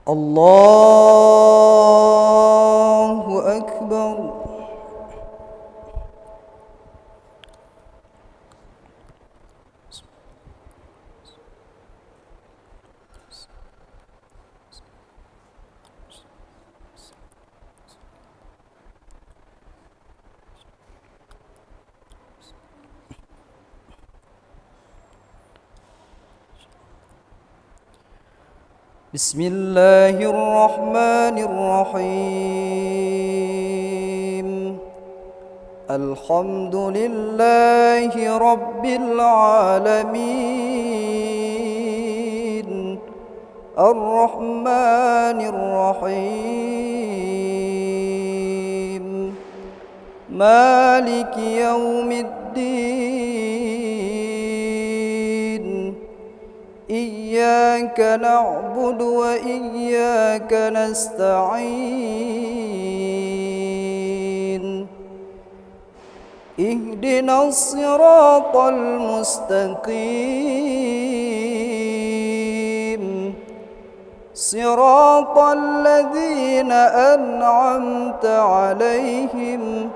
الله أكبر. بسم الله الرحمن الرحيم. الحمد لله رب العالمين الرحمن الرحيم مالك يوم الدين. إياك نعبد وإياك نستعين. اهدنا الصراط المستقيم صراط الذين أنعمت عليهم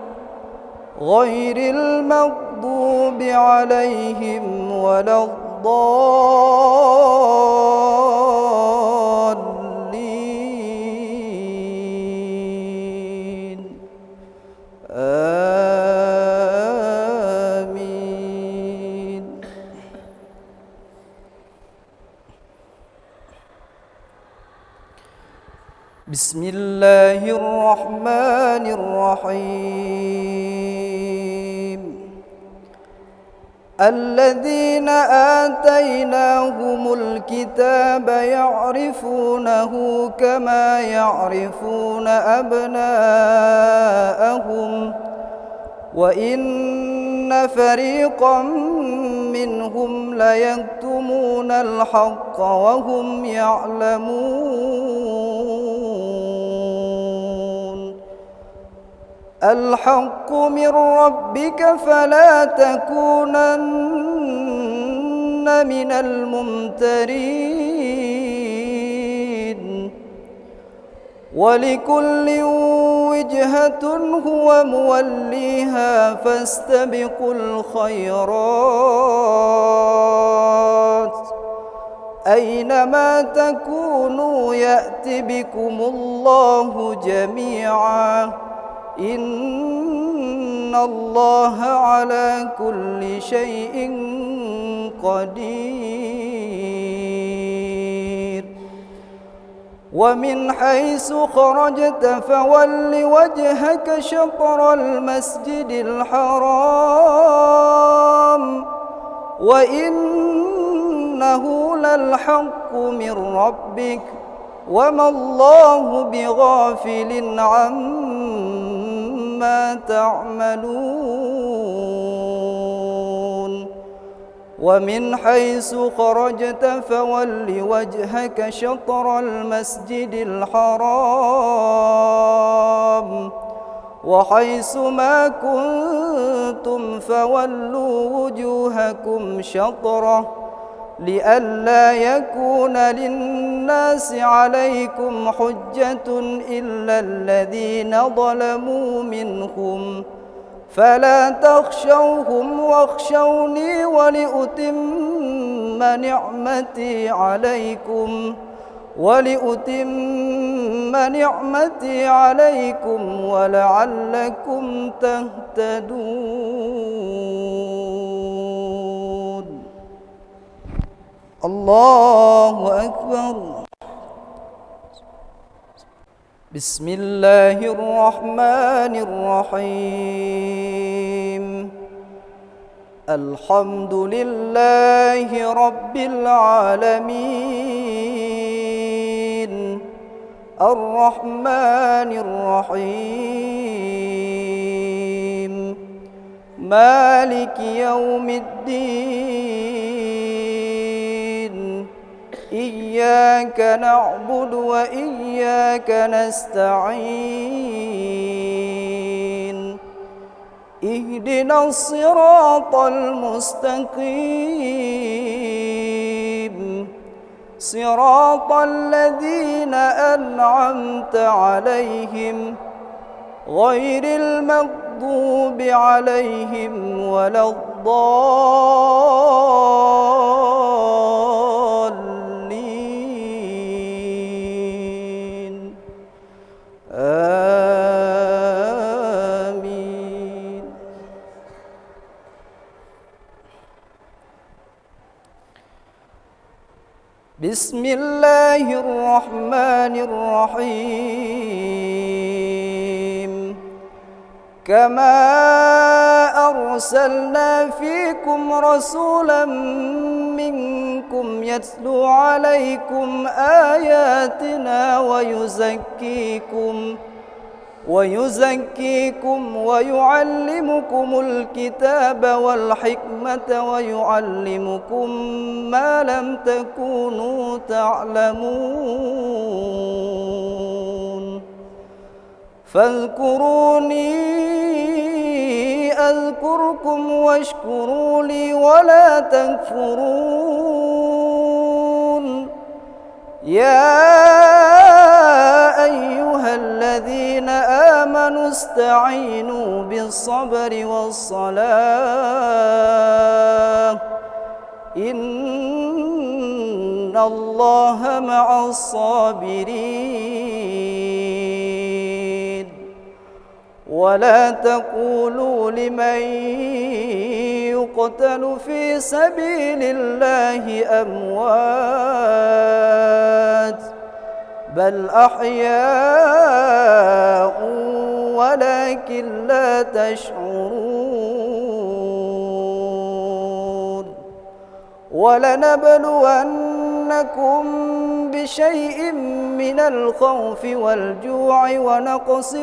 غير المغضوب عليهم ولا الضالين. آمين. بسم الله الرحمن الرحيم. الذين آتيناهم الكتاب يعرفونه كما يعرفون أبناءهم وإن فريقا منهم ليكتمون الحق وهم يعلمون. الحق من ربك فلا تكونن من الممترين. ولكل وجهة هو موليها فاستبقوا الخيرات أينما تكونوا يأت بكم الله جميعا إن الله على كل شيء قدير. ومن حيث خرجت فول وجهك شطر المسجد الحرام وإنه للحق من ربك وما الله بغافل عما تعملون. ومن حيث خرجت فول وجهك شطر المسجد الحرام وحيث ما كنتم فولوا وجوهكم شطره لئلا يكون للناس عليكم حجة إلا الذين ظلموا منهم فلا تخشوهم واخشوني ولأتم نعمتي عليكم ولعلكم تهتدون. الله أكبر. بسم الله الرحمن الرحيم. الحمد لله رب العالمين الرحمن الرحيم مالك يوم الدين. إياك نعبد وإياك نستعين. اهدنا الصراط المستقيم صراط الذين أنعمت عليهم غير المغضوب عليهم ولا الضالين آمين. بسم الله الرحمن الرحيم. كما أرسلنا فيكم رسولا منكم يتلو عليكم آياتنا ويزكيكم ويعلمكم الكتاب والحكمة ويعلمكم ما لم تكونوا تعلمون فاذكروني أذكركم واشكروا لي ولا تكفرون. يا أيها الذين آمنوا استعينوا بالصبر والصلاة إن الله مع الصابرين. ولا تقولوا لمن يقتل في سبيل الله أموات بل أحياء ولكن لا تشعرون. ولنبلونكم بشيء من الخوف والجوع ونقص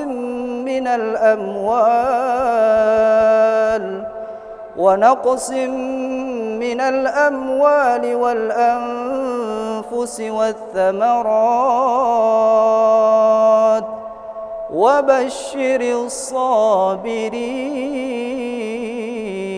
من الأموال والأنفس والثمرات وبشر الصابرين.